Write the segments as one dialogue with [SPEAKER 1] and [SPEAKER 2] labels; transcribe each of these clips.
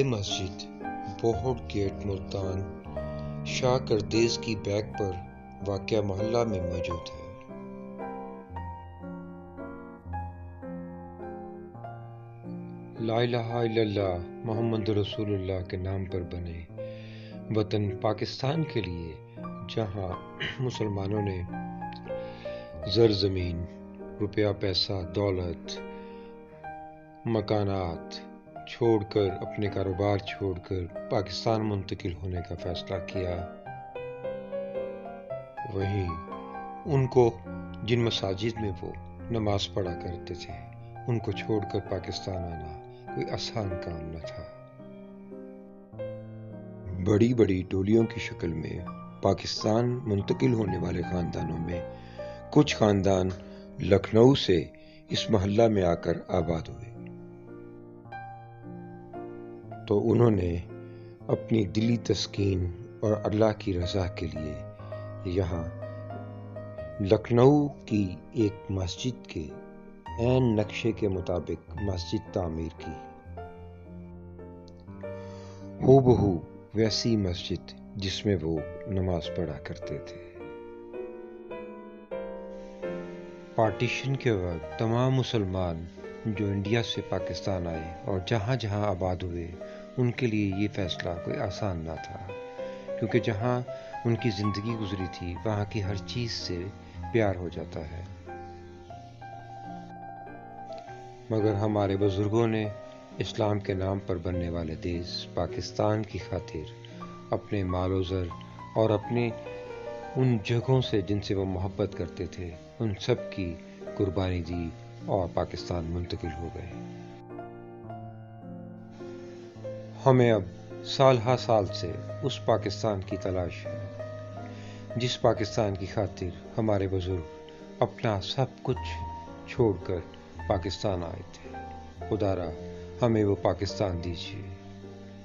[SPEAKER 1] مسجد بہت گیٹ ملتان شاہ کردیز کی بیک پر واقع محلہ میں موجود ہے۔ لا الہ الا اللہ محمد رسول اللہ کے نام پر بنے وطن پاکستان کے لیے، جہاں مسلمانوں نے زر زمین، روپیہ پیسہ، دولت، مکانات چھوڑ کر، اپنے کاروبار چھوڑ کر پاکستان منتقل ہونے کا فیصلہ کیا، وہیں ان کو جن مساجد میں وہ نماز پڑھا کرتے تھے ان کو چھوڑ کر پاکستان آنا کوئی آسان کام نہ تھا۔ بڑی بڑی ٹولیوں کی شکل میں پاکستان منتقل ہونے والے خاندانوں میں کچھ خاندان لکھنؤ سے اس محلہ میں آ کر آباد ہوئے، تو انہوں نے اپنی دلی تسکین اور اللہ کی رضا کے لیے یہاں لکھنؤ کی ایک مسجد کے عین نقشے کے مطابق مسجد تعمیر کی، ہو بہو ویسی مسجد جس میں وہ نماز پڑھا کرتے تھے۔ پارٹیشن کے وقت تمام مسلمان جو انڈیا سے پاکستان آئے اور جہاں جہاں آباد ہوئے، ان کے لیے یہ فیصلہ کوئی آسان نہ تھا، کیونکہ جہاں ان کی زندگی گزری تھی وہاں کی ہر چیز سے پیار ہو جاتا ہے۔ مگر ہمارے بزرگوں نے اسلام کے نام پر بننے والے دیس پاکستان کی خاطر اپنے مال و زر اور اپنے ان جگہوں سے جن سے وہ محبت کرتے تھے ان سب کی قربانی دی اور پاکستان منتقل ہو گئے۔ ہمیں اب سال ہا سال سے اس پاکستان کی تلاش ہے جس پاکستان کی خاطر ہمارے بزرگ اپنا سب کچھ چھوڑ کر پاکستان آئے تھے۔ خدا را ہمیں وہ پاکستان دیجیے،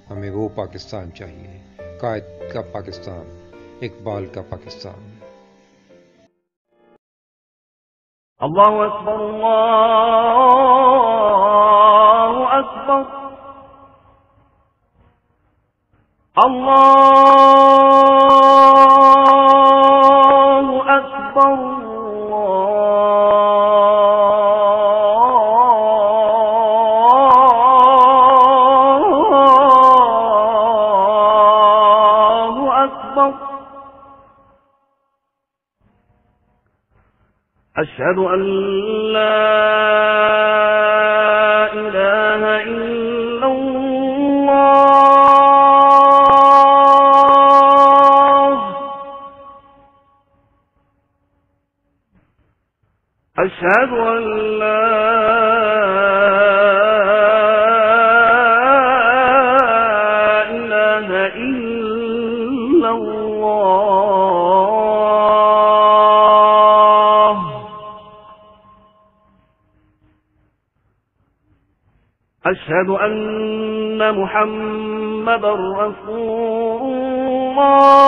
[SPEAKER 1] ہمیں وہ پاکستان چاہیے، قائد کا پاکستان، اقبال کا پاکستان۔
[SPEAKER 2] اللہ اکبر، اللہ اکبر، اللہ اکبر، أشهد أن لا إله إلا الله، أشهد أن لا إله إلا الله، أشهد أن محمد رسول الله،